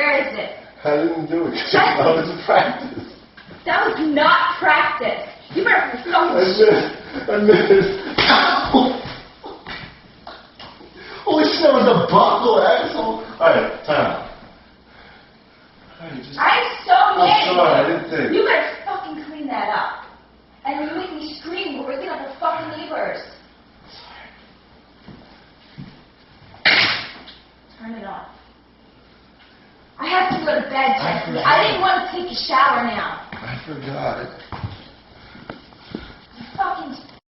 Where is it? I didn't do it. That was practice. That was not practice. You better Admit it. Holy shit, that was a buckle, asshole. Alright, time out. I'm so I'm mad. sorry, I didn't think. You better fucking clean that up. And you make me scream. We're waking up the fucking neighbors. Turn it off. I have to go to bed, Jesse. I didn't want to take a shower now. I forgot.